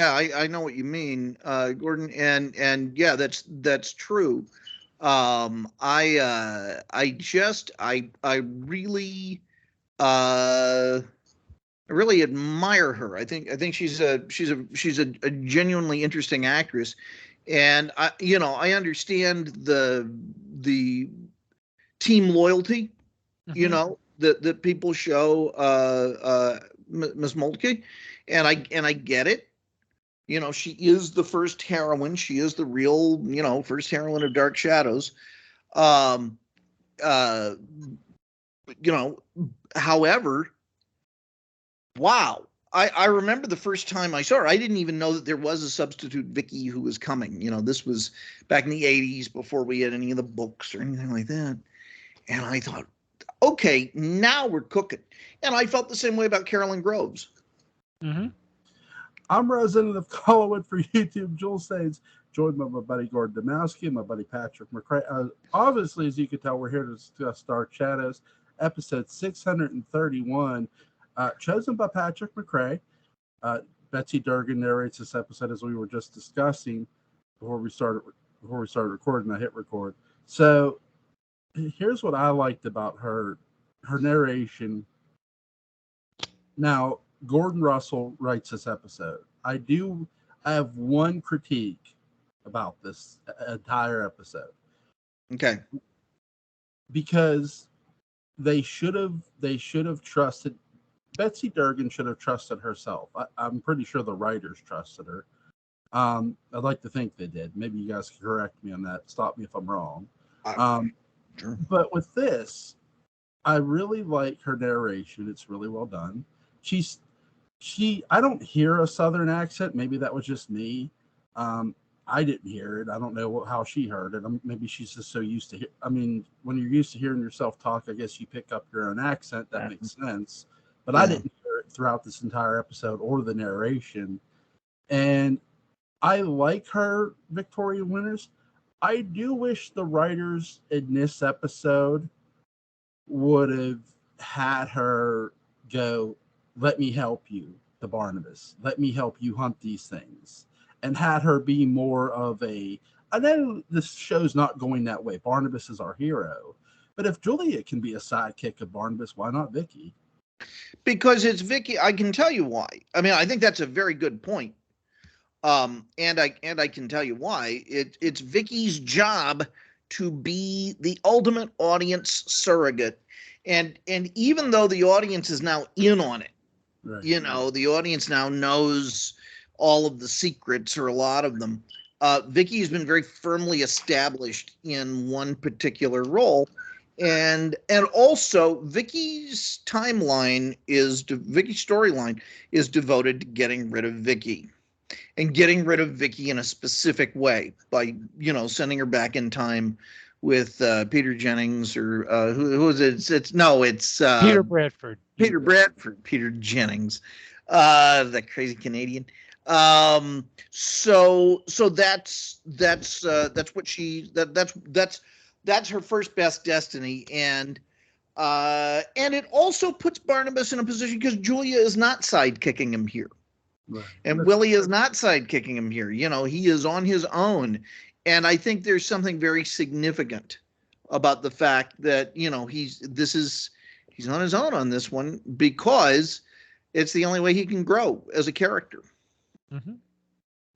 I know what you mean, Gordon, and yeah, that's true. I uh, really admire her. I think she's a genuinely interesting actress, and I understand the team loyalty, that people show Miss Moltke, and I get it. She is the first heroine. She is the real, first heroine of Dark Shadows. Um, uh, you know, However, wow. I remember the first time I saw her, I didn't even know that there was a substitute Vicky who was coming. This was back in the 80s before we had any of the books or anything like that. And I thought, okay, now we're cooking. And I felt the same way about Carolyn Groves. Mm-hmm. I'm resident of Collinwood for YouTube. Jules says, joined by my buddy Gordon Dymowski and my buddy Patrick McCray. Obviously, as you can tell, we're here to discuss Dark Shadows, episode 631, chosen by Patrick McCray. Betsy Durgan narrates this episode, as we were just discussing before we started recording. I hit record. So here's what I liked about her narration. Now, Gordon Russell writes this episode. I have one critique about this entire episode. Okay. Because they should have trusted, Betsy Durgan should have trusted herself. I'm pretty sure the writers trusted her. I'd like to think they did. Maybe you guys can correct me on that. Stop me if I'm wrong. Sure. But with this, I really like her narration. It's really well done. I don't hear a Southern accent. Maybe that was just me. I didn't hear it. I don't know how she heard it. Maybe she's just so used to when you're used to hearing yourself talk, I guess you pick up your own accent. That makes sense. But I didn't hear it throughout this entire episode or the narration. And I like her Victoria Winters. I do wish the writers in this episode would have had her go, let me help you, to Barnabas. Let me help you hunt these things. And had her be more of I know this show's not going that way. Barnabas is our hero. But if Julia can be a sidekick of Barnabas, why not Vicky? Because it's Vicky. I can tell you why. I think that's a very good point. And I can tell you why. It's Vicky's job to be the ultimate audience surrogate. And even though the audience is now in on it, right. The audience now knows all of the secrets, or a lot of them. Vicky has been very firmly established in one particular role. And also Vicky's storyline is devoted to getting rid of Vicky. And getting rid of Vicky in a specific way by, sending her back in time with Peter Jennings, or who is it? It's Peter Bradford. Peter Bradford. Peter Jennings, that crazy Canadian. So that's what that's her first best destiny, and it also puts Barnabas in a position, because Julia is not sidekicking him here. Right. And Willie is not sidekicking him here. He is on his own. And I think there's something very significant about the fact that, he's on his own on this one, because it's the only way he can grow as a character. Mm-hmm.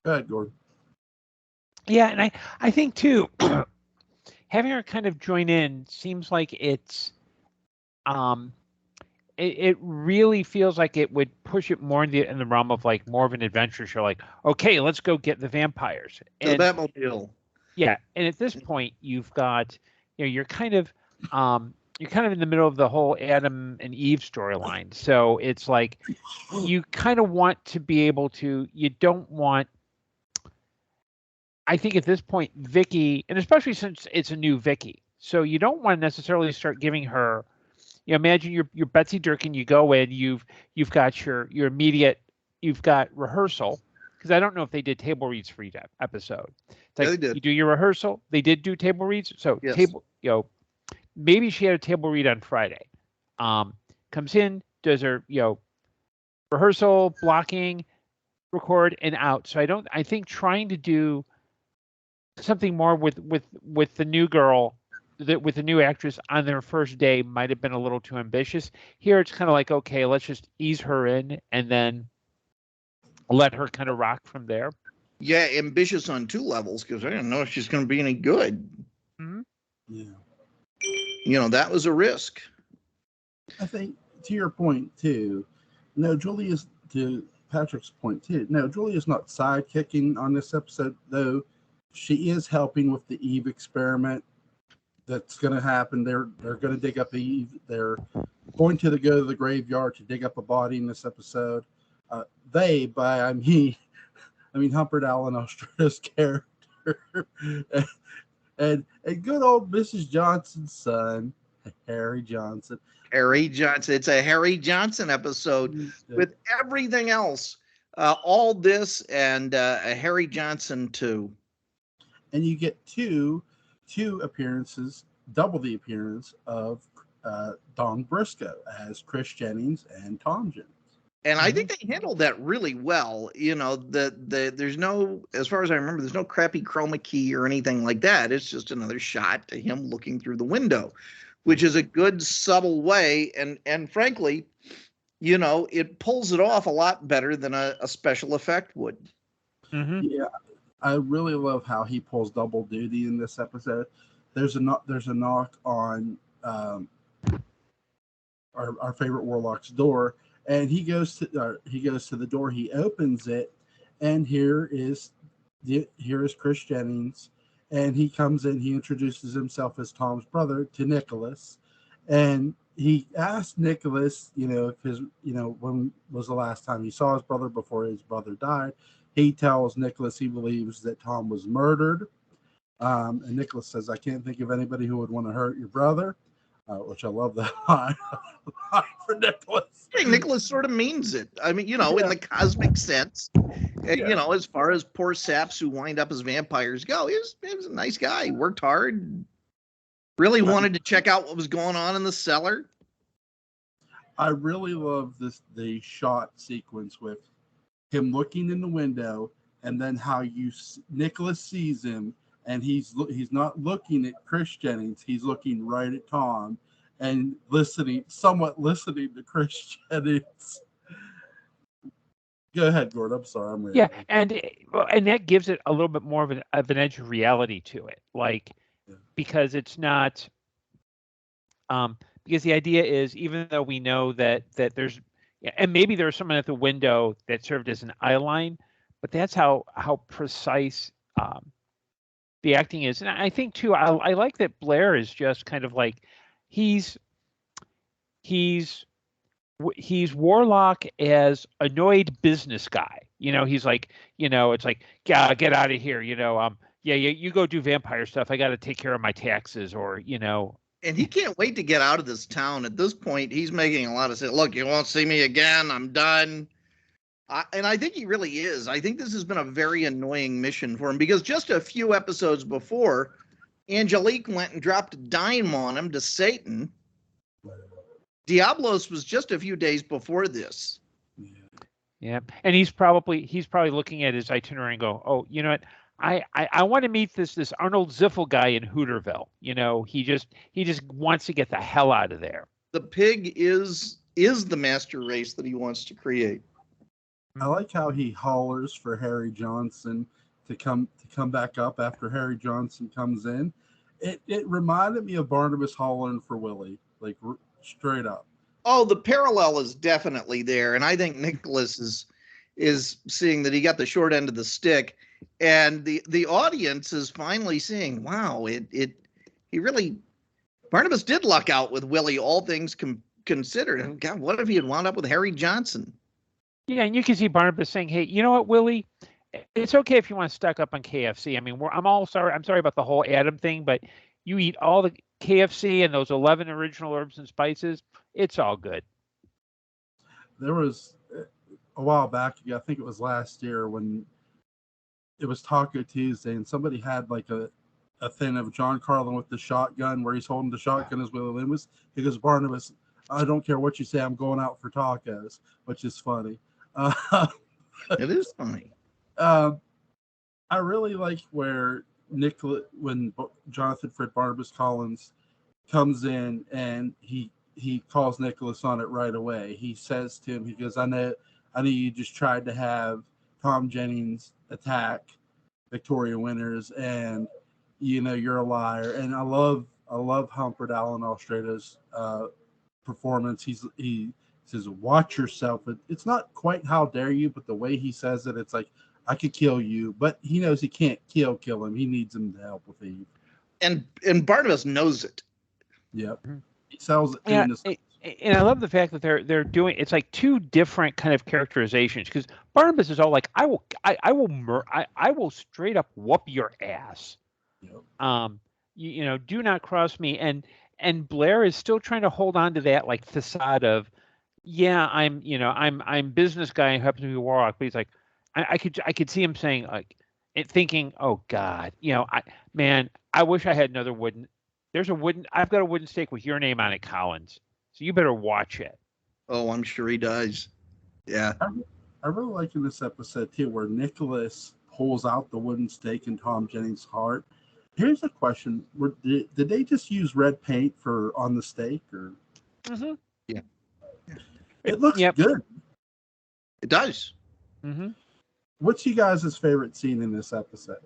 Go ahead, Gordon. Yeah, and I think too, having her kind of join in seems like it's it really feels like it would push it more in the realm of like more of an adventure show. Like, okay, let's go get the vampires. The Batmobile. Yeah, and at this point, you've got, you're kind of in the middle of the whole Adam and Eve storyline. So it's like you kind of want to be able to. You don't want. I think at this point, Vicky, and especially since it's a new Vicky, so you don't want to necessarily start giving her. Imagine you're Betsy Durkin. You go in. You've got your immediate. You've got rehearsal, because I don't know if they did table reads for each episode. It's like, yeah, they did. You do your rehearsal. They did do table reads. So yes. Maybe she had a table read on Friday. Comes in, does her rehearsal, blocking, record, and out. So I think trying to do something more with the new girl, with the new actress on their first day might have been a little too ambitious. Here it's kind of like, okay, let's just ease her in and then let her kind of rock from there. Yeah, ambitious on two levels, because I didn't know if she's going to be any good. Mm-hmm. Yeah. That was a risk. I think, to your point too, to Patrick's point too, no, Julia's not sidekicking on this episode, though she is helping with the Eve experiment that's going to happen. They're going to dig up Eve. They're going to go to the graveyard to dig up a body in this episode. I mean Humphrey Allen Austra's character and good old Mrs. Johnson's son, Harry Johnson. Harry Johnson. It's a Harry Johnson episode with everything else. All this and a Harry Johnson too. And you get two appearances, double the appearance of Don Briscoe as Chris Jennings and Tom Jennings. And I think they handled that really well. There's no, as far as I remember, there's no crappy chroma key or anything like that. It's just another shot to him looking through the window, which is a good subtle way. And frankly, it pulls it off a lot better than a special effect would. Mm-hmm. Yeah, I really love how he pulls double duty in this episode. There's a knock on our favorite warlock's door, and he goes to the door. He opens it, and here is Chris Jennings, and he comes in. He introduces himself as Tom's brother to Nicholas, and he asked Nicholas, when was the last time he saw his brother before his brother died. He tells Nicholas he believes that Tom was murdered. And Nicholas says, I can't think of anybody who would want to hurt your brother, which I love that line for Nicholas. I think Nicholas sort of means it. I mean, in the cosmic sense, as far as poor saps who wind up as vampires go, he was a nice guy. He worked hard, really wanted to check out what was going on in the cellar. I really love the shot sequence with him looking in the window, and then how Nicholas sees him, and he's not looking at Chris Jennings, he's looking right at Tom, and somewhat listening to Chris Jennings. Go ahead, Gordon. I'm sorry. I'm ready. Yeah, and that gives it a little bit more of an edge of reality to it, because it's not. Because the idea is, even though we know that there's, and maybe there's someone at the window that served as an eye line, but that's how precise the acting is. And I think too, I like that Blair is just kind of like he's Warlock as annoyed business guy. He's like, it's like, yeah, get out of here. You go do vampire stuff. I got to take care of my taxes, or And he can't wait to get out of this town. At this point, he's making a lot of sense. Look, you won't see me again. I'm done. And I think he really is. I think this has been a very annoying mission for him, because just a few episodes before, Angelique went and dropped a dime on him to Satan. Diablos was just a few days before this. Yeah, and he's probably looking at his itinerary and go, oh, you know what? I want to meet this Arnold Ziffel guy in Hooterville. He just wants to get the hell out of there. The pig is the master race that he wants to create. I like how he hollers for Harry Johnson to come back up after Harry Johnson comes in. It reminded me of Barnabas hollering for Willie, like straight up. Oh, the parallel is definitely there, and I think Nicholas is seeing that he got the short end of the stick, and the audience is finally seeing, wow, he really, Barnabas did luck out with Willie, all things considered. And God, what if he had wound up with Harry Johnson? Yeah, and you can see Barnabas saying, hey, you know what, Willie? It's okay if you want to stock up on KFC. I mean, I'm sorry about the whole Adam thing, but you eat all the KFC and those 11 original herbs and spices. It's all good. There was a while back, I think it was last year, when it was Taco Tuesday, and somebody had like a thing of John Carlin with the shotgun, where he's holding the shotgun as Willie Loomis. He goes, Barnabas, I don't care what you say, I'm going out for tacos, which is funny. It is funny. I really like where when Jonathan Fred Barnabas Collins comes in and he calls Nicholas on it right away. He says to him, he goes, I know you just tried to have Tom Jennings attack Victoria Winters, and you're a liar. And I love Humphrey Allen Alstrado's performance. He says, watch yourself. It's not quite how dare you, but the way he says it, it's like, I could kill you, but he knows he can't kill him. He needs him to help with Eve. And Barnabas knows it. Yep. He sells it. Yeah, and I love the fact that they're doing, it's like two different kind of characterizations, because Barnabas is all like, I will straight up whoop your ass. Yep. Do not cross me. And Blair is still trying to hold on to that like facade of, yeah, I'm business guy who happens to be a warlock, but he's like, I could see him saying, like, thinking, oh God, I wish I had another wooden. I've got a wooden stake with your name on it, Collins. So you better watch it. Oh, I'm sure he does. Yeah. I really like in this episode too, where Nicholas pulls out the wooden stake in Tom Jennings' heart. Here's a question: did they just use red paint on the stake, or? Mm-hmm. Yeah. It looks good. It does. Mm-hmm. What's you guys' favorite scene in this episode?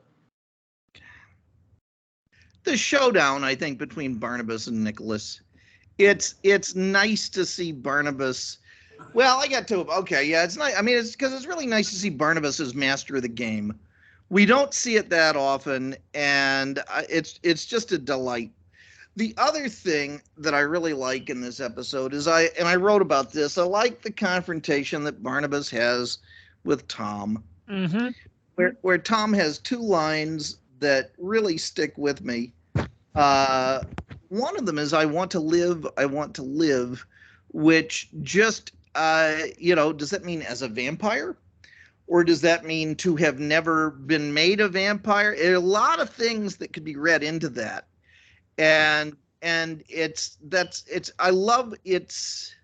The showdown, I think, between Barnabas and Nicholas. It's nice to see Barnabas. Well, I got to. Okay, yeah, it's nice. I mean, it's because it's really nice to see Barnabas as master of the game. We don't see it that often, and it's just a delight. The other thing that I really like in this episode is I wrote about this. I like the confrontation that Barnabas has with Tom. Mm-hmm. Where Tom has two lines that really stick with me. One of them is, I want to live, which just, does that mean as a vampire? Or does that mean to have never been made a vampire? There are a lot of things that could be read into that. And I love its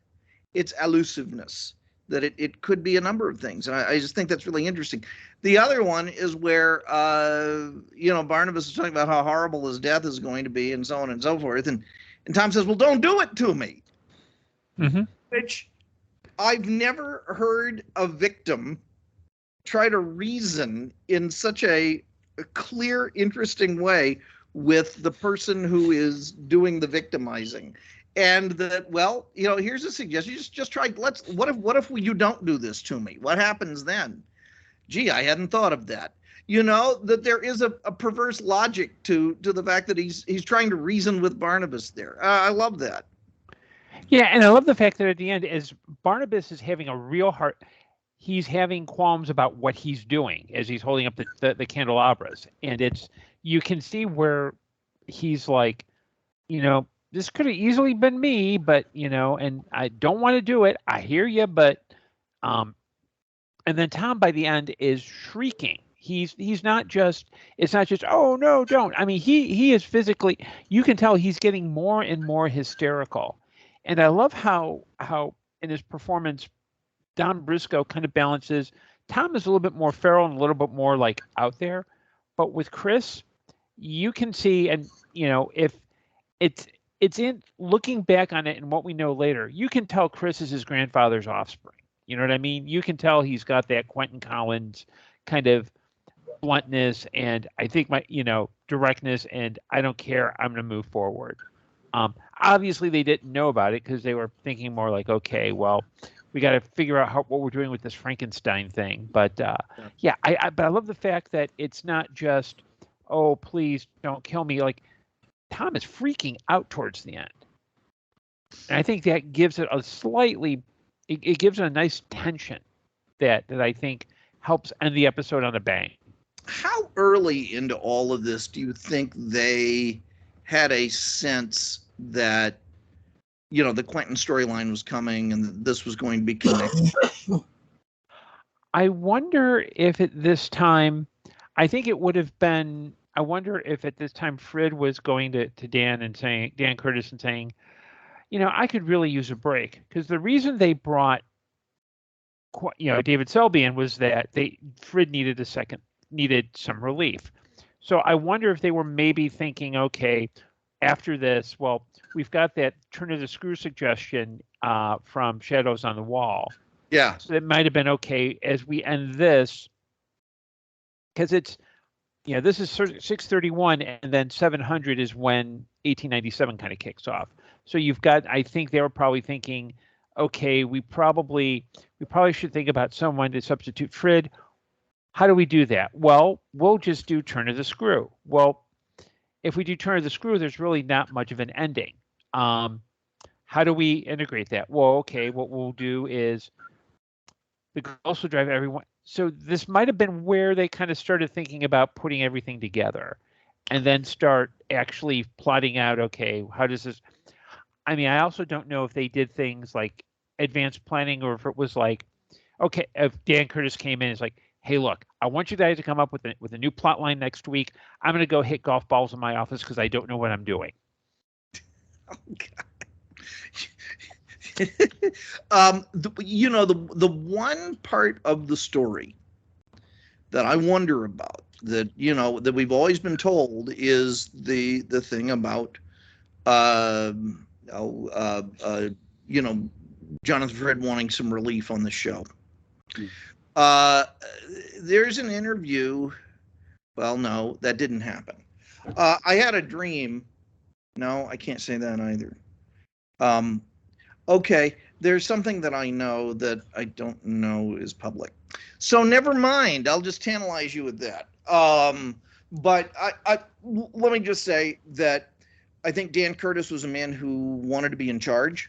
elusiveness, that it could be a number of things. And I just think that's really interesting. The other one is where, Barnabas is talking about how horrible his death is going to be and so on and so forth. And Tom says, well, don't do it to me. Mm-hmm. Which I've never heard a victim try to reason in such a clear, interesting way with the person who is doing the victimizing. And that, well, here's a suggestion. Just try. What if you don't do this to me? What happens then? Gee, I hadn't thought of that. That there is a perverse logic to the fact that he's trying to reason with Barnabas there. I love that. Yeah, and I love the fact that at the end, as Barnabas is having a real heart, he's having qualms about what he's doing as he's holding up the candelabras, and you can see where he's like, this could have easily been me, but and I don't want to do it. I hear you, but and then Tom by the end is shrieking. He's not just, it's not just, oh no, don't. I mean, he is physically, you can tell he's getting more and more hysterical. And I love how in his performance, Don Briscoe kind of balances. Tom is a little bit more feral and a little bit more like out there, but with Chris, you can see, and if it's in looking back on it and what we know later, you can tell Chris is his grandfather's offspring. You know what I mean? You can tell he's got that Quentin Collins kind of bluntness, and I think my directness, and I don't care, I'm going to move forward. Obviously they didn't know about it because they were thinking more like, okay, well, we got to figure out what we're doing with this Frankenstein thing. But but I love the fact that it's not just, oh, please don't kill me. Like, Tom is freaking out towards the end. And I think that gives it it gives it a nice tension that I think helps end the episode on a bang. How early into all of this do you think they had a sense that, the Quentin storyline was coming and this was going to be connected? I wonder if at this time, I think it would have been, I wonder if at this time Frid was going to Dan and saying, Dan Curtis, and saying, I could really use a break. Because the reason they brought David Selby was that Frid needed some relief. So I wonder if they were maybe thinking, okay, after this, well, we've got that turn of the screw suggestion from Shadows on the Wall. Yeah. So it might have been okay as we end this, because it's, this is 631, and then 700 is when 1897 kind of kicks off. So I think they were probably thinking, okay, we probably should think about someone to substitute Frid. How do we do that? Well, we'll just do Turn of the Screw. Well, if we do Turn of the Screw, there's really not much of an ending. How do we integrate that? Well, okay, what we'll do is the girls will drive everyone. So this might have been where they kind of started thinking about putting everything together, and then start actually plotting out, okay, how does this, I also don't know if they did things like advanced planning, or if it was like, okay, if Dan Curtis came in, it's like, hey, look, I want you guys to come up with a new plot line next week. I'm going to go hit golf balls in my office because I don't know what I'm doing. Oh, God. The one part of the story that I wonder about, that that we've always been told, is the thing about Jonathan Frid wanting some relief on the show. There's an interview. Well, no, that didn't happen. I had a dream. No, I can't say that either. Okay, there's something that I know that I don't know is public. So never mind. I'll just tantalize you with that. But let me just say that I think Dan Curtis was a man who wanted to be in charge.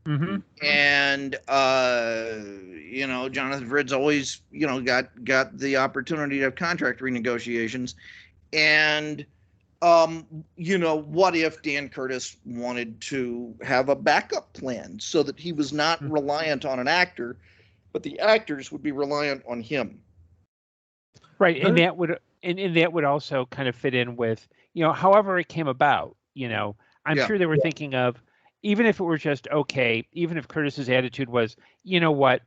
Mm-hmm. And Jonathan Frid's always got the opportunity to have contract renegotiations, and what if Dan Curtis wanted to have a backup plan so that he was not reliant on an actor, but the actors would be reliant on him. Right, and that would also kind of fit in with however it came about. I'm sure they were thinking of, even if it were just okay, even if Curtis's attitude was, what,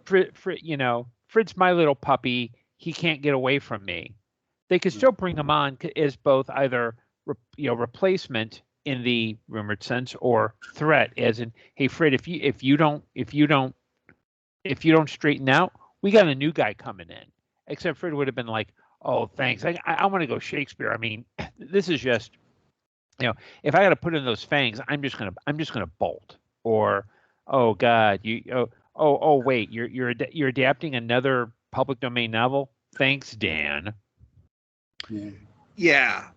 Frid's my little puppy, he can't get away from me, they could still bring him on as both either replacement in the rumored sense, or threat, as in, hey Frid, if you don't straighten out, we got a new guy coming in. Except Frid would have been like, oh thanks, I want to go Shakespeare. I mean, this is just, if I got to put in those fangs, I'm just gonna bolt. Or, oh God, wait, you're adapting another public domain novel. Thanks, Dan. Yeah.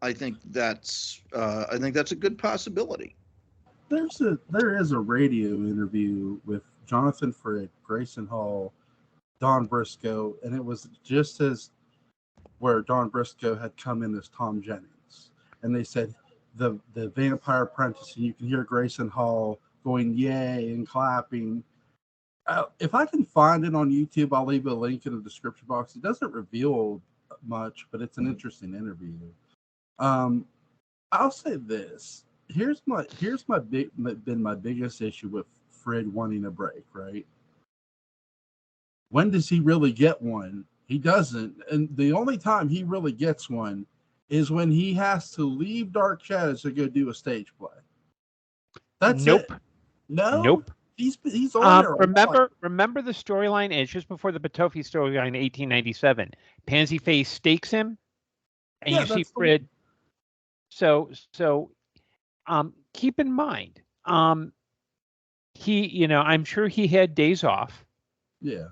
I think that's a good possibility. There is a radio interview with Jonathan Frid, Grayson Hall, Don Briscoe, and it was just as where Don Briscoe had come in as Tom Jennings, and they said the Vampire Apprentice, and you can hear Grayson Hall going yay and clapping. If I can find it on YouTube, I'll leave a link in the description box. It doesn't reveal much, but it's an interesting interview. I'll say this. Here's my biggest issue with Frid wanting a break, right? When does he really get one? He doesn't. And the only time he really gets one is when he has to leave Dark Shadows to go do a stage play. That's Nope. it. No. Nope. He's on there. Remember the storyline is just before the Batofi storyline in 1897. Pansy Face stakes him, and you see Frid. So keep in mind, he, I'm sure he had days off. Yeah.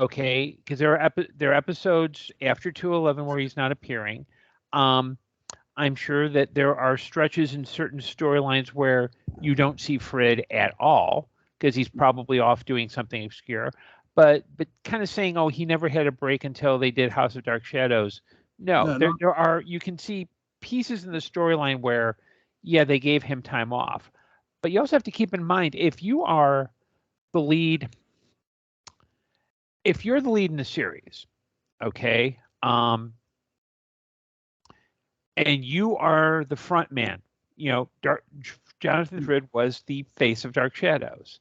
Okay, because there are episodes after 211 where he's not appearing. I'm sure that there are stretches in certain storylines where you don't see Frid at all, because he's probably off doing something obscure. But kind of saying, oh, he never had a break until they did House of Dark Shadows. No, there are, you can see pieces in the storyline where, yeah, they gave him time off. But you also have to keep in mind, if you're the lead in the series, okay, and you are the front man, Jonathan Frid was the face of Dark Shadows.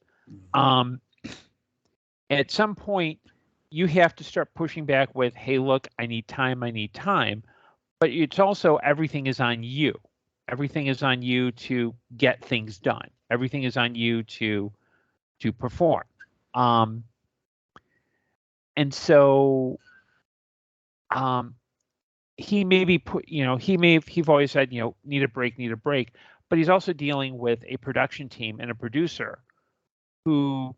At some point, you have to start pushing back with, hey, look, I need time. But it's also everything is on you. Everything is on you to get things done. Everything is on you to perform. And so he maybe he've always said, need a break, but he's also dealing with a production team and a producer who,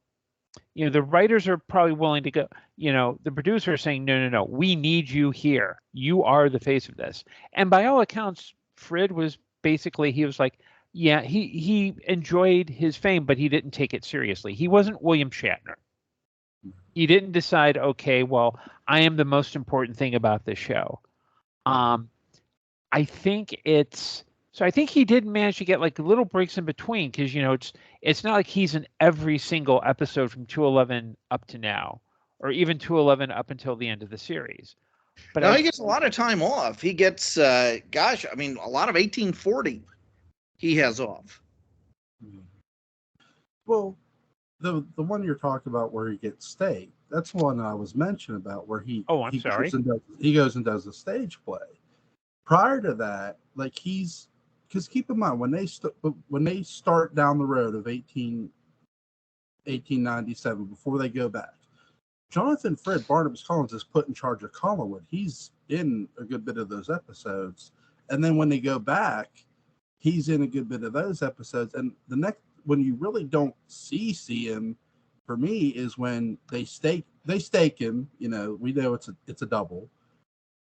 the writers are probably willing to go, the producer is saying, no, we need you here. You are the face of this. And by all accounts, Frid was basically, he was like, yeah, he enjoyed his fame, but he didn't take it seriously. He wasn't William Shatner. He didn't decide, okay, well, I am the most important thing about this show. I think he did manage to get like little breaks in between, because it's not like he's in every single episode from 211 up to now, or even 211 up until the end of the series. But no, he gets a lot of time off. He gets a lot of 1840 he has off. Well, the one you're talking about where he gets staked, that's one I was mentioning about, where he goes and does a stage play. Prior to that, like because keep in mind, when they start down the road of 1897, before they go back, Jonathan Frid Barnabas Collins is put in charge of Collinwood. He's in a good bit of those episodes, and then when they go back, he's in a good bit of those episodes. And the next, when you really don't see him, for me, is when they stake him. We know it's a double.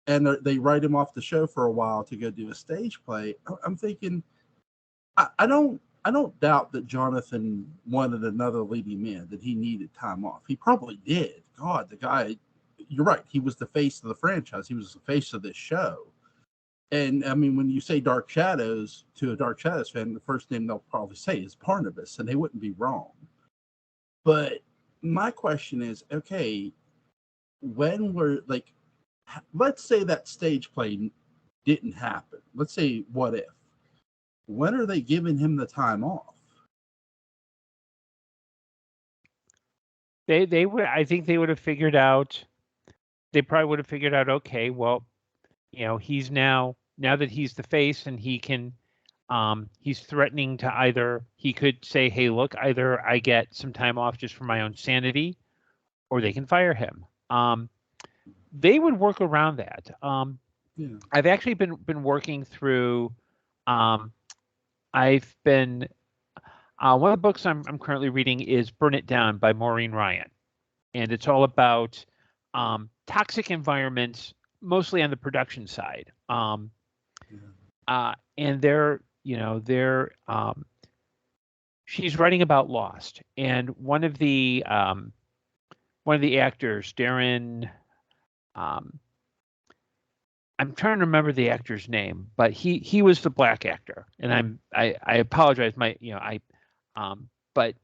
And they write him off the show for a while to go do a stage play. I'm thinking, I don't doubt that Jonathan wanted another leading man, that he needed time off. He probably did. God, the guy, you're right. He was the face of the franchise. He was the face of this show. And I mean, when you say Dark Shadows to a Dark Shadows fan, the first name they'll probably say is Barnabas, and they wouldn't be wrong. But my question is, okay, when let's say that stage play didn't happen. Let's say, what if? When are they giving him the time off? They would. I think they would have figured out. They probably would have figured out. Okay, well, he's now that he's the face, and he can. He's threatening to either. He could say, "Hey, look, either I get some time off just for my own sanity, or they can fire him." They would work around that. I've actually been working through. I've been one of the books I'm currently reading is "Burn It Down" by Maureen Ryan, and it's all about toxic environments, mostly on the production side. And she's writing about Lost, and one of the actors, Darren. I'm trying to remember the actor's name, but he was the black actor, and I apologize. But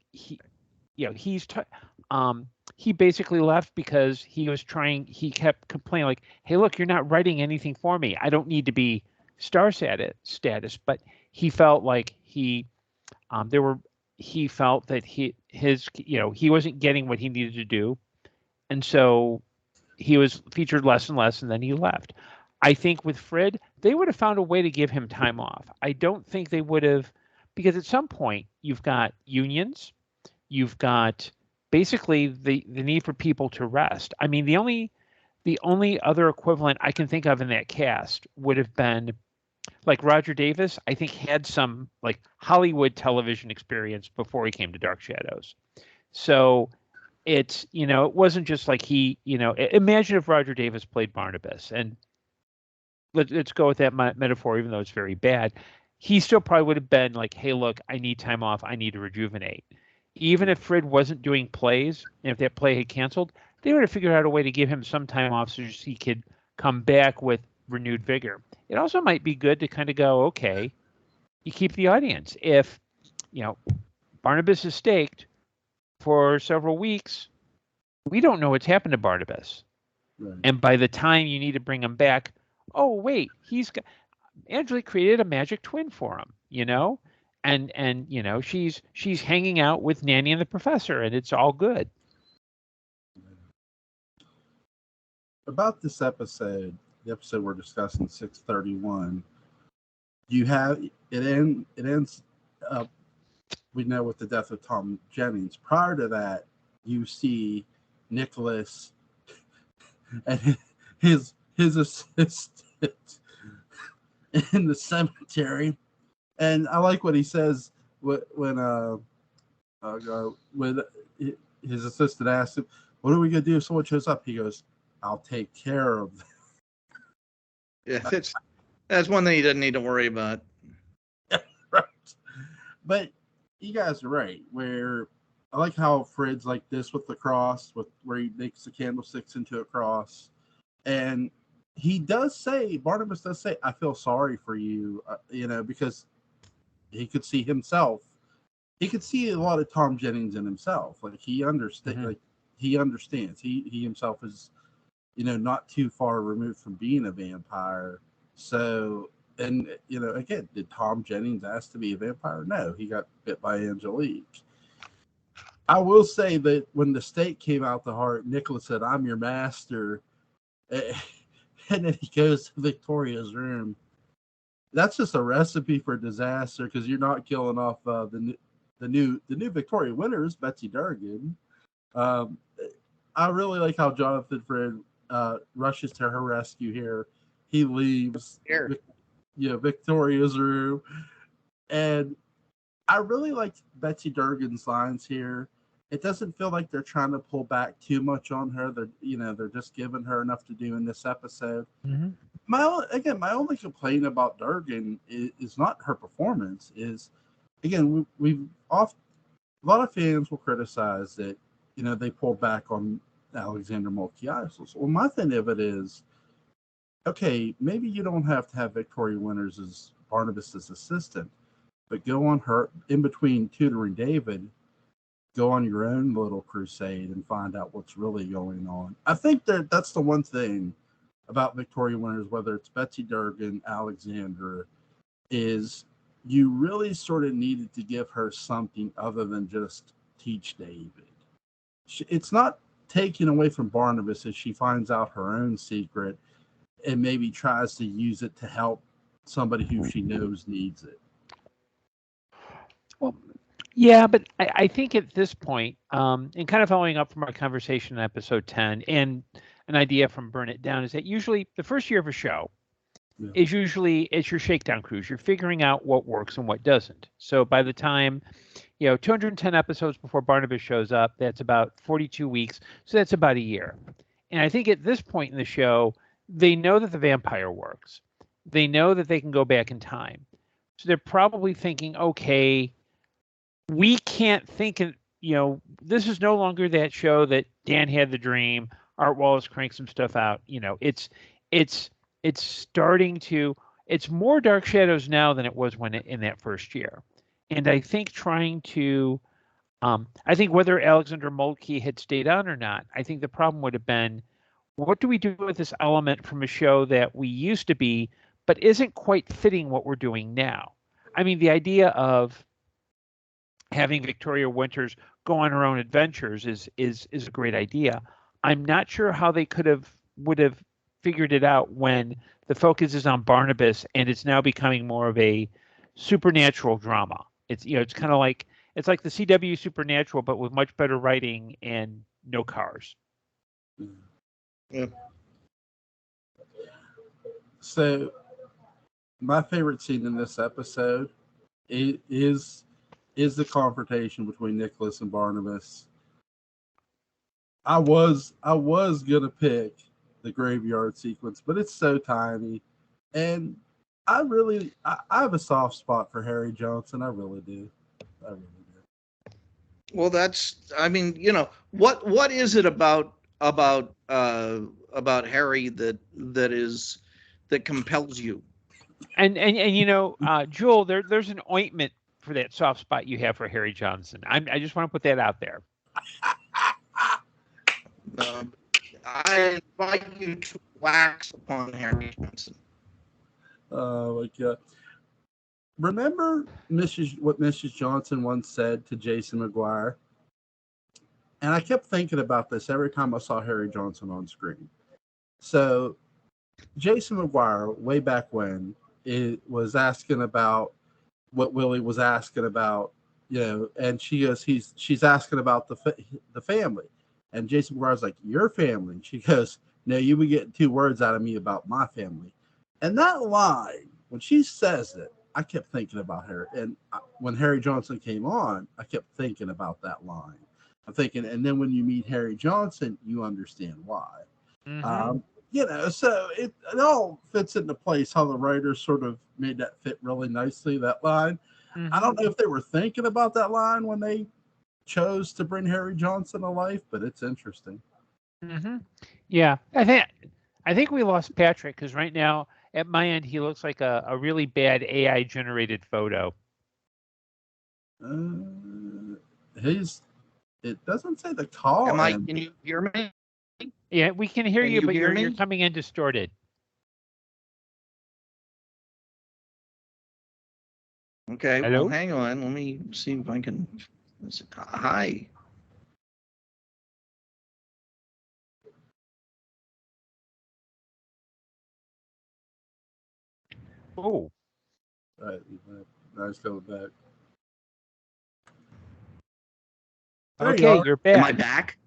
he basically left because he kept complaining, like, hey, look, you're not writing anything for me. I don't need to be star status, but he felt like he felt that he wasn't getting what he needed to do, and so he was featured less and less, and then he left. I think with Frid, they would have found a way to give him time off. I don't think they would have, because at some point you've got unions, you've got basically the need for people to rest. I mean, the only other equivalent I can think of in that cast would have been like Roger Davis. I think had some like Hollywood television experience before he came to Dark Shadows. So it's, it wasn't just like imagine if Roger Davis played Barnabas, and let's go with that metaphor, even though it's very bad. He still probably would have been like, hey, look, I need time off. I need to rejuvenate. Even if Frid wasn't doing plays, and if that play had canceled, they would have figured out a way to give him some time off so he could come back with renewed vigor. It also might be good to kind of go, okay, you keep the audience. If, Barnabas is staked for several weeks, we don't know what's happened to Barnabas. Right. And by the time you need to bring him back, oh, wait, Angela created a magic twin for him, and she's hanging out with Nanny and the professor, and it's all good. about this episode, the episode we're discussing, 631. You have it ends up, we know, with the death of Tom Jennings. Prior to that, you see Nicholas and his assistant in the cemetery, and I like what he says when his assistant asks him, "What are we gonna do if someone shows up?" He goes, "I'll take care of them." Yeah, that's one thing you didn't need to worry about. Right. But you guys are right. Where I like how Fred's like this with the cross, where he makes the candlesticks into a cross, and he does say, Barnabas does say, "I feel sorry for you," because he could see himself. He could see a lot of Tom Jennings in himself. Like he understands. Mhm. Like he understands. He himself is, not too far removed from being a vampire. So, and again, did Tom Jennings ask to be a vampire? No, he got bit by Angelique. I will say that when the stake came out the heart, Nicholas said, "I'm your master," and then he goes to Victoria's room. That's just a recipe for disaster because you're not killing off the new Victoria winners, Betsy Durgan. Um, I really like how Jonathan Fred rushes to her rescue here. He leaves Here. Victoria's room, and I really like Betsy Durgan's lines here. It doesn't feel like they're trying to pull back too much on her. They're just giving her enough to do in this episode. Mm-hmm. My only complaint about Durgan is not her performance. Is again, a lot of fans will criticize that they pulled back on Alexander Molkiasis. Well, my thing of it is, okay, maybe you don't have to have Victoria Winters as Barnabas's assistant, but go on her in between tutoring David. Go on your own little crusade and find out what's really going on. I think that's the one thing about Victoria Winters, whether it's Betsy Durgan, Alexandra, is you really sort of needed to give her something other than just teach David. It's not taken away from Barnabas as she finds out her own secret and maybe tries to use it to help somebody who she knows needs it. Well, yeah, but I think at this point, and kind of following up from our conversation in episode 10, and an idea from Burn It Down is that usually the first year of a show is usually it's your shakedown cruise. You're figuring out what works and what doesn't. So by the time, 210 episodes before Barnabas shows up, that's about 42 weeks. So that's about a year. And I think at this point in the show, they know that the vampire works. They know that they can go back in time. So they're probably thinking, okay, we can't think, this is no longer that show that Dan had the dream, Art Wallace cranked some stuff out. It's starting to, it's more Dark Shadows now than it was in that first year. And I think I think whether Alexander Moltke had stayed on or not, I think the problem would have been, what do we do with this element from a show that we used to be, but isn't quite fitting what we're doing now? I mean, the idea of having Victoria Winters go on her own adventures is a great idea. I'm not sure how they would have figured it out when the focus is on Barnabas and it's now becoming more of a supernatural drama. It's it's kind of like the CW Supernatural, but with much better writing and no cars. Yeah. So my favorite scene in this episode is the confrontation between Nicholas and Barnabas. I was gonna pick the graveyard sequence, but it's so tiny, and I have a soft spot for Harry Johnson. I really do. Well, what is it about Harry that compels you? And Jewel, there's an ointment for that soft spot you have for Harry Johnson. I just want to put that out there. I invite you to wax upon Harry Johnson. Oh my God. Remember what Mrs. Johnson once said to Jason McGuire? And I kept thinking about this every time I saw Harry Johnson on screen. So Jason McGuire, way back when, it was asking about what Willie was asking about, and she goes, she's asking about the family, and Jason McGuire's like, your family. She goes, no, you would get 2 words out of me about my family. And that line, when she says it, I kept thinking about her. And when Harry Johnson came on, I kept thinking about that line. I'm thinking, and then when you meet Harry Johnson, you understand why. So it all fits into place how the writers sort of made that fit really nicely, that line. I don't know if they were thinking about that line when they chose to bring Harry Johnson to life, but it's interesting. Yeah, I think we lost Patrick because right now at my end he looks like a really bad AI generated photo. It doesn't say the call. Can you hear me? Yeah, we can hear you, but hear you're coming in distorted. Okay, Hello? well, hang on. Let me see if I can. Hi. Oh. Right. Nice coming back. Okay, you're back. Am I back?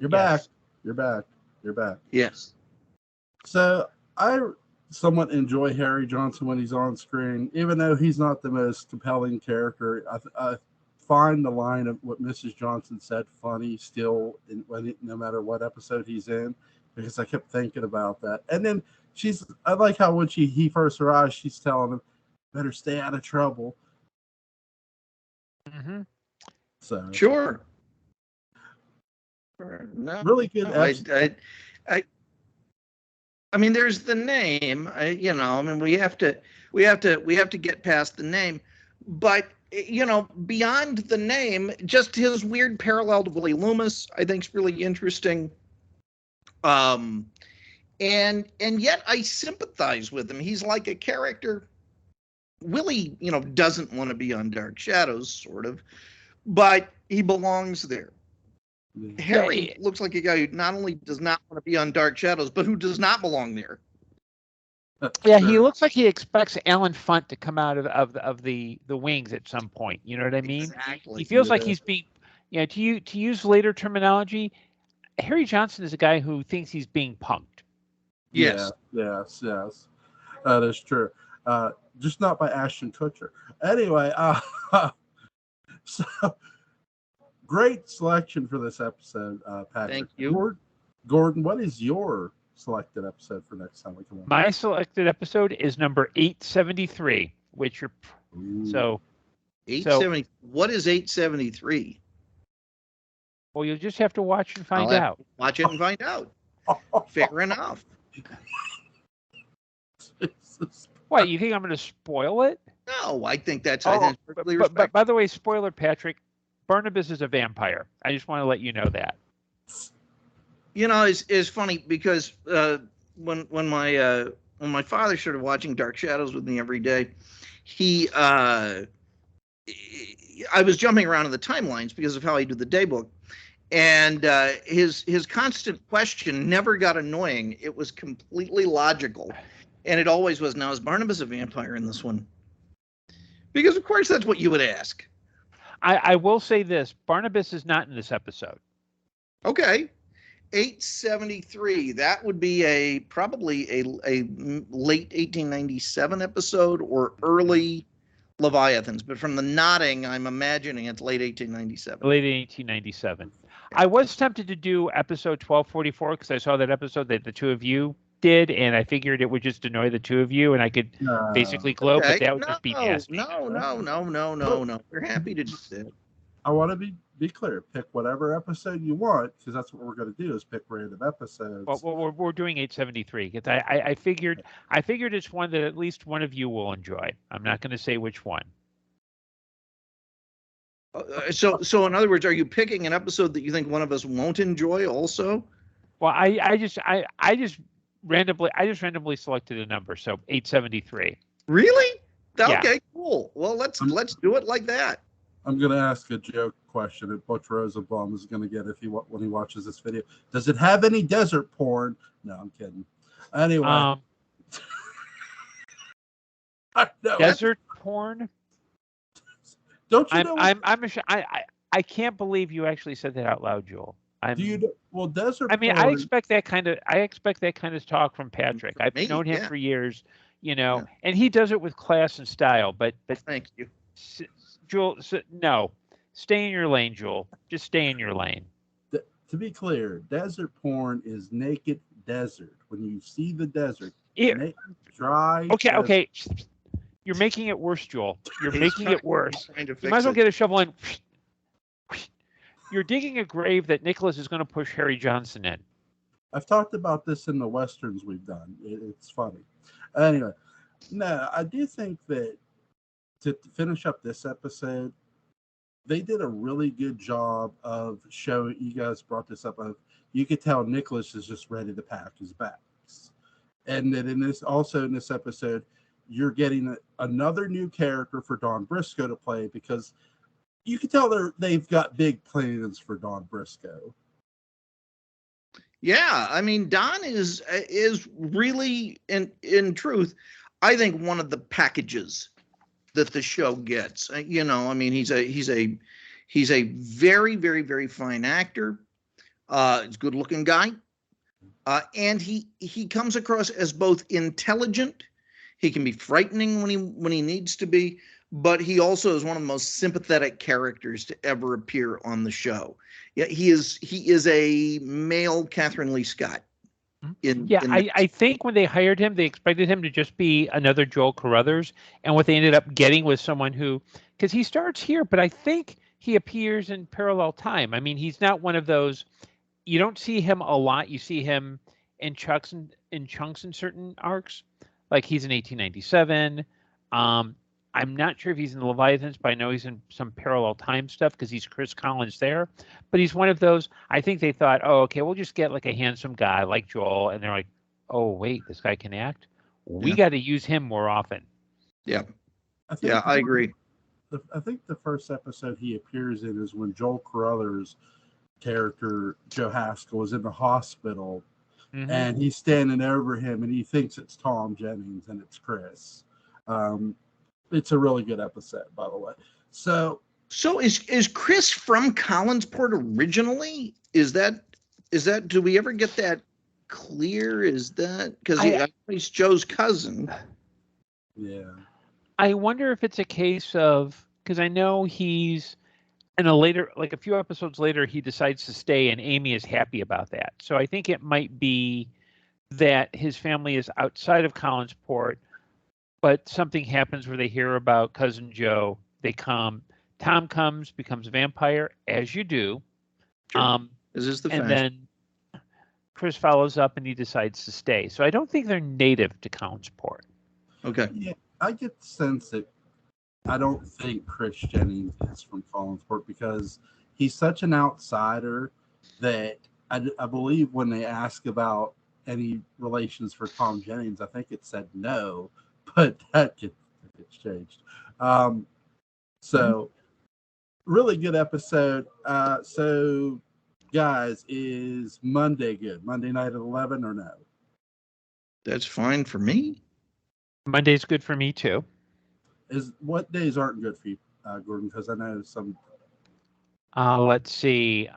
You're back. You're back. You're back. Yes. So I somewhat enjoy Harry Johnson when he's on screen, even though he's not the most compelling character. I find the line of what Mrs. Johnson said funny still, no matter what episode he's in, because I kept thinking about that. And then I like how when he first arrives, she's telling him, better stay out of trouble. So sure. No, really good. No, I mean, there's the name. We have to get past the name, but beyond the name, just his weird parallel to Willie Loomis, I think, is really interesting. And yet I sympathize with him. He's like a character. Willie, doesn't want to be on Dark Shadows, sort of, but he belongs there. Harry looks like a guy who not only does not want to be on Dark Shadows, but who does not belong there. Yeah, he looks like he expects Alan Funt to come out of the wings at some point. You know what I mean? Exactly. He feels like he's being, to use later terminology, Harry Johnson is a guy who thinks he's being punked. Yes. That is true. Just not by Ashton Kutcher. Anyway, so great selection for this episode, Patrick. Thank you. Gordon, what is your selected episode for next time we come on? My selected episode is number 873, which you're so 870. What is 873? Well, you'll just have to watch and find out. Watch it and find out. Fair enough. What, you think I'm going to spoil it? No, I think that's perfectly respectable. But by the way, spoiler, Patrick, Barnabas is a vampire. I just want to let you know that. It's funny because when my father started watching Dark Shadows with me every day, I was jumping around in the timelines because of how I do the daybook, and his constant question never got annoying. It was completely logical, and it always was. Now, is Barnabas a vampire in this one? Because of course that's what you would ask. I will say this: Barnabas is not in this episode. Okay. 873. That would be probably a late 1897 episode or early Leviathans. But from the nodding, I'm imagining it's late 1897. Late 1897. I was tempted to do episode 1244 because I saw that episode that the two of you did, and I figured it would just annoy the two of you, and I could basically glow, but that would just be nasty. No. We're happy to do that. I want to be clear. Pick whatever episode you want, because that's what we're going to do is pick random episodes. Well, we're doing 873 because I figured it's one that at least one of you will enjoy. I'm not going to say which one. So in other words, are you picking an episode that you think one of us won't enjoy also? Well, I just randomly selected a number, so 873. Really? Yeah. Okay, cool. Well, let's do it like that. I'm going to ask a joke question that Butch Rosenbaum is going to get when he watches this video. Does it have any desert porn? No, I'm kidding. Anyway. I know. Desert porn? Don't you know? I can't believe you actually said that out loud, Joel. Desert I mean, porn. I expect that kind of talk from Patrick. I've known him for years, and he does it with class and style. But thank you, Joel. No, stay in your lane, Joel. Just stay in your lane. To be clear, desert porn is naked desert. When you see the desert, naked, dry. Okay. You're making it worse, Joel. You're making it worse. You might as well get a shovel and. You're digging a grave that Nicholas is going to push Harry Johnson in. I've talked about this in the Westerns we've done. It's funny. Anyway, no, I do think that to finish up this episode, they did a really good job of showing, you guys brought this up, you could tell Nicholas is just ready to pack his bags. And that in this episode, you're getting another new character for Dawn Briscoe to play, because you can tell they've got big plans for Dawn Briscoe. Yeah, I mean, Dawn is really, in truth, I think one of the packages that the show gets. I mean, he's a very, very, very fine actor. He's a good looking guy, and he comes across as both intelligent. He can be frightening when he needs to be, but he also is one of the most sympathetic characters to ever appear on the show. Yeah, he is a male Catherine Lee Scott. I think when they hired him, they expected him to just be another Joel Carruthers, and what they ended up getting was someone who, because he starts here, but I think he appears in parallel time. I mean, he's not one of those. You don't see him a lot. You see him in chunks in certain arcs. Like he's in 1897. I'm not sure if he's in the Leviathans, but I know he's in some parallel time stuff because he's Chris Collins there. But he's one of those. I think they thought, oh, okay, we'll just get like a handsome guy like Joel, and they're like, oh wait, this guy can act. We got to use him more often. Yeah, I agree. I think the first episode he appears in is when Joel Carruthers' character Joe Haskell is in the hospital. Mm-hmm. And he's standing over him, and he thinks it's Tom Jennings, and it's Chris. It's a really good episode, by the way. So is Chris from Collinsport originally? Is that? Do we ever get that clear? Is that because he's Joe's cousin? Yeah. I wonder if it's a case of, because I know he's in a few episodes later, he decides to stay, and Amy is happy about that. So I think it might be that his family is outside of Collinsport, but something happens where they hear about cousin Joe. They come. Tom comes, becomes a vampire, as you do. Sure. This is the and then Chris follows up, and he decides to stay. So I don't think they're native to Collinsport. Okay. Yeah, I get the sense that I don't think Chris Jennings is from Collinsport because he's such an outsider that I believe when they ask about any relations for Tom Jennings, I think it said no, but that gets changed. So really good episode. So guys, is Monday good? Monday night at 11 or no? That's fine for me. Monday's good for me too. What days aren't good for you, Gordon? Because I know some. Let's see.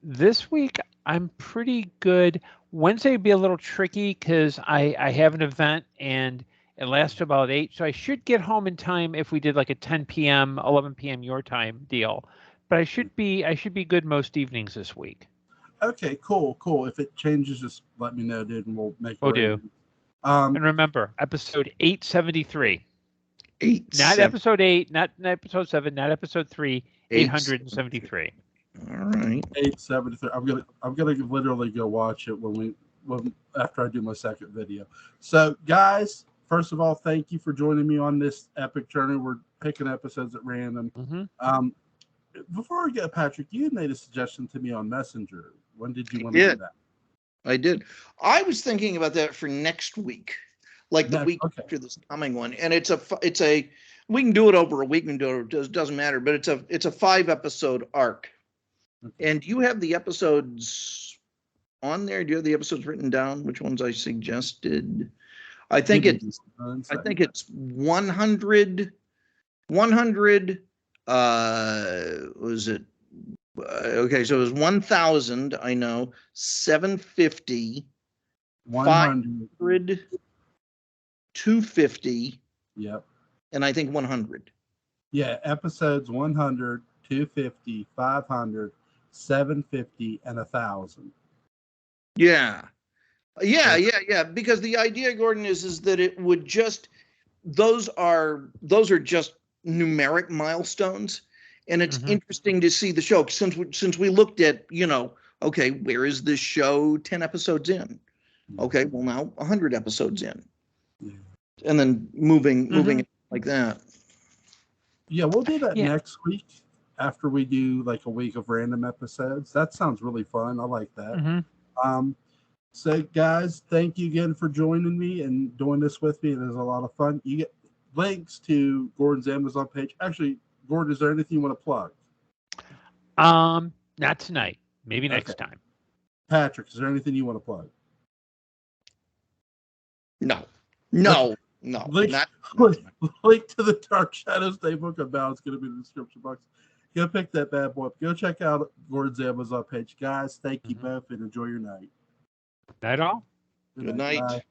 This week I'm pretty good. Wednesday would be a little tricky because I have an event and it lasts about 8, so I should get home in time if we did like a 10 p.m., 11 p.m. your time deal. But I should be good most evenings this week. Okay, cool. If it changes, just let me know, dude, and we'll make. We'll do. And remember, episode 873. Not episode 8, not episode 7, not episode 3, 873. All right. 873. I'm gonna literally go watch it when after I do my second video. So guys, first of all, thank you for joining me on this epic journey. We're picking episodes at random. Mm-hmm. Before we get Patrick, you made a suggestion to me on Messenger. When did you want to do that? I did. I was thinking about that for next week. Like the week after this coming one, and it's a We can do it over a week. We can do it. Doesn't matter. But it's a 5-episode arc. Okay. And do you have the episodes on there? Do you have the episodes written down? Which ones I suggested? I think it's 100. Was it? Okay, so it was 1,000. I know 750, 100. 500, 250. Yep. And I think 100. Yeah, episodes 100, 250, 500, 750, and 1,000. Yeah. Because the idea, Gordon, is that it would just those are just numeric milestones, and it's interesting to see the show since we looked at okay, where is this show 10 episodes in? Okay, well now 100 episodes in, and then moving it like that. Yeah, we'll do that next week after we do like a week of random episodes. That sounds really fun. I like that. So guys, thank you again for joining me and doing this with me. It is a lot of fun. You get links to Gordon's Amazon page. Actually, Gordon, is there anything you want to plug? Not tonight. Maybe next time. Patrick, is there anything you want to plug? No. Link to the Dark Shadows Daybook about it's going to be in the description box. Go pick that bad boy up. Go check out Gordon's Amazon page. Guys, thank you both and enjoy your night. Night all. Good night. Bye.